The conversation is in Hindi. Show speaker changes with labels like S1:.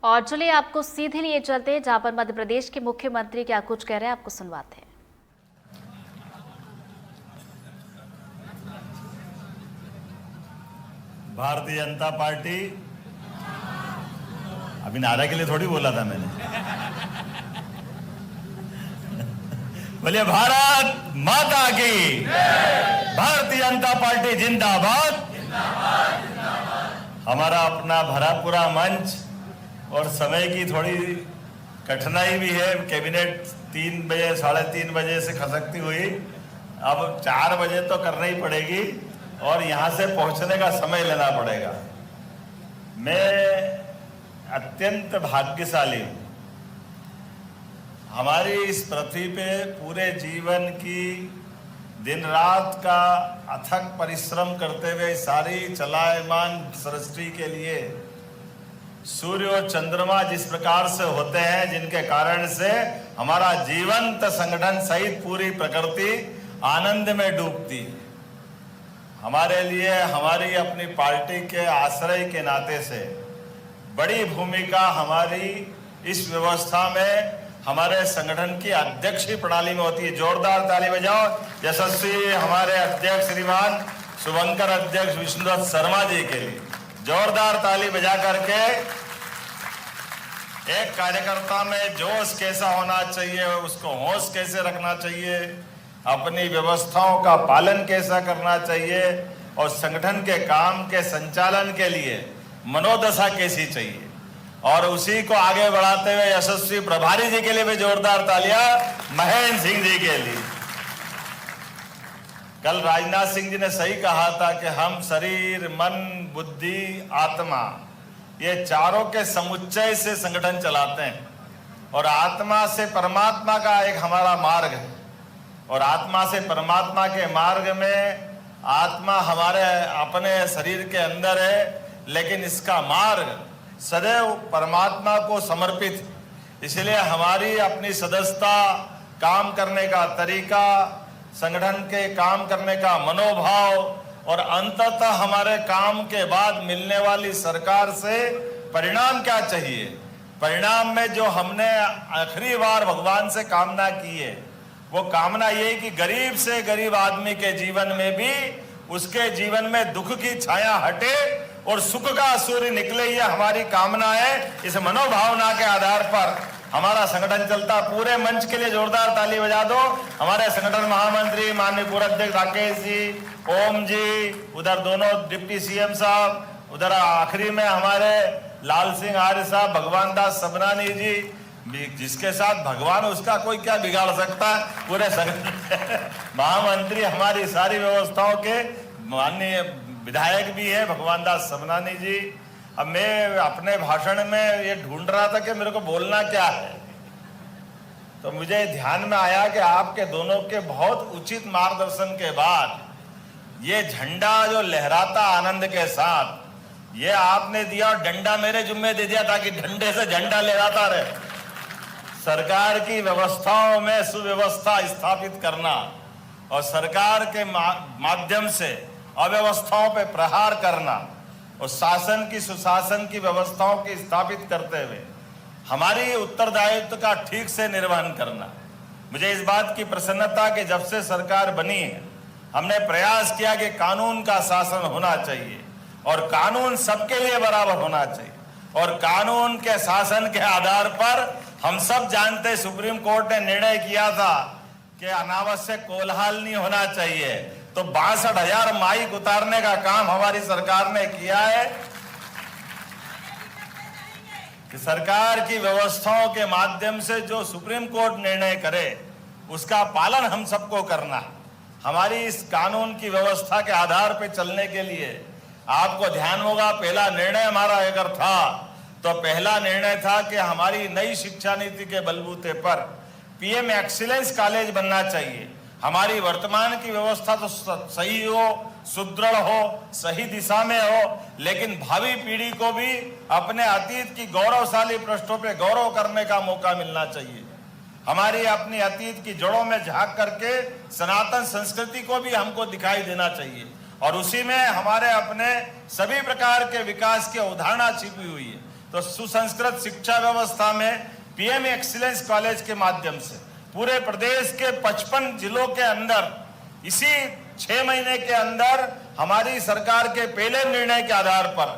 S1: और चलिए आपको सीधे लिए चलते हैं जहां पर मध्य प्रदेश के मुख्यमंत्री क्या कुछ कह रहे हैं, आपको सुनवाते हैं।
S2: भारतीय जनता पार्टी, अभी नारा के लिए थोड़ी बोला था मैंने। बोलिए भारत माता की, भारतीय जनता पार्टी जिंदाबाद। हमारा अपना भरा पूरा मंच और समय की थोड़ी कठिनाई भी है। कैबिनेट 3 बजे 3:30 बजे से खसकती हुई अब 4 बजे तो करना ही पड़ेगी और यहाँ से पहुँचने का समय लेना पड़ेगा। मैं अत्यंत भाग्यशाली हूँ। हमारी इस पृथ्वी पे पूरे जीवन की दिन रात का अथक परिश्रम करते हुए सारी चलायमान सृष्टि के लिए सूर्य और चंद्रमा जिस प्रकार से होते हैं, जिनके कारण से हमारा जीवंत संगठन सहित पूरी प्रकृति आनंद में डूबती है, हमारे लिए हमारी अपनी पार्टी के आश्रय के नाते से बड़ी भूमिका हमारी इस व्यवस्था में हमारे संगठन की अध्यक्षीय प्रणाली में होती है। जोरदार ताली बजाओ यशस्वी हमारे अध्यक्ष श्रीमान शुभंकर अध्यक्ष विष्णुदत्त शर्मा जी के लिए। जोरदार ताली बजा करके एक कार्यकर्ता में जोश कैसा होना चाहिए, उसको होश कैसे रखना चाहिए, अपनी व्यवस्थाओं का पालन कैसा करना चाहिए और संगठन के काम के संचालन के लिए मनोदशा कैसी चाहिए, और उसी को आगे बढ़ाते हुए यशस्वी प्रभारी जी के लिए भी जोरदार तालियां महेंद्र सिंह जी के लिए। कल राजनाथ सिंह जी ने सही कहा था कि हम शरीर, मन, बुद्धि, आत्मा, ये चारों के समुच्चय से संगठन चलाते हैं और आत्मा से परमात्मा का एक हमारा मार्ग है। और आत्मा से परमात्मा के मार्ग में आत्मा हमारे अपने शरीर के अंदर है, लेकिन इसका मार्ग सदैव परमात्मा को समर्पित। इसलिए हमारी अपनी सदस्यता, काम करने का तरीका, संगठन के काम करने का मनोभाव और अंततः हमारे काम के बाद मिलने वाली सरकार से परिणाम क्या चाहिए, परिणाम में जो हमने आखिरी बार भगवान से कामना की है, वो कामना ये कि गरीब से गरीब आदमी के जीवन में भी उसके जीवन में दुख की छाया हटे और सुख का सूर्य निकले, ये हमारी कामना है। इस मनोभावना के आधार पर हमारा संगठन चलता। पूरे मंच के लिए जोरदार ताली बजा दो। हमारे संगठन महामंत्री माननीय पूर्वाध्यक्ष राकेश जी, ओम जी, उधर दोनों डिप्टी सीएम साहब, उधर आखिरी में हमारे लाल सिंह आर्य साहब, भगवान दास सबनानी जी, जिसके साथ भगवान उसका कोई क्या बिगाड़ सकता है। पूरे संगठन महामंत्री हमारी सारी व्यवस्थाओं के माननीय विधायक भी है भगवान दास सबनानी जी। अब मैं अपने भाषण में ये ढूंढ रहा था कि मेरे को बोलना क्या है, तो मुझे ध्यान में आया कि आपके दोनों के बहुत उचित मार्गदर्शन के बाद ये झंडा जो लहराता आनंद के साथ, ये आपने दिया और डंडा मेरे जिम्मे दे दिया ताकि डंडे से झंडा लहराता रहे। सरकार की व्यवस्थाओं में सुव्यवस्था स्थापित करना और सरकार के माध्यम से अव्यवस्थाओं पे प्रहार करना और शासन की सुशासन की व्यवस्थाओं की स्थापित करते हुए हमारी उत्तरदायित्व का ठीक से निर्वहन करना। मुझे इस बात की प्रसन्नता कि जब से सरकार बनी है हमने प्रयास किया कि कानून का शासन होना चाहिए और कानून सबके लिए बराबर होना चाहिए, और कानून के शासन के आधार पर हम सब जानते सुप्रीम कोर्ट ने निर्णय किया था कि अनावश्यक कोलाहल नहीं होना चाहिए, तो 62,000 माइक उतारने का काम हमारी सरकार ने किया है कि सरकार की व्यवस्थाओं के माध्यम से जो सुप्रीम कोर्ट निर्णय करे उसका पालन हम सबको करना है। हमारी इस कानून की व्यवस्था के आधार पर चलने के लिए आपको ध्यान होगा, पहला निर्णय हमारा अगर था तो पहला निर्णय था कि हमारी नई शिक्षा नीति के बलबूते पर पीएम एक्सीलेंस कॉलेज बनना चाहिए। हमारी वर्तमान की व्यवस्था तो सही हो, सुदृढ़ हो, सही दिशा में हो, लेकिन भावी पीढ़ी को भी अपने अतीत की गौरवशाली पृष्ठों पे गौरव करने का मौका मिलना चाहिए। हमारी अपनी अतीत की जड़ों में झांक करके सनातन संस्कृति को भी हमको दिखाई देना चाहिए, और उसी में हमारे अपने सभी प्रकार के विकास की अवधारणा छिपी हुई है। तो सुसंस्कृत शिक्षा व्यवस्था में पीएम एक्सीलेंस कॉलेज के माध्यम से पूरे प्रदेश के 55 जिलों के अंदर इसी 6 महीने के अंदर हमारी सरकार के पहले निर्णय के आधार पर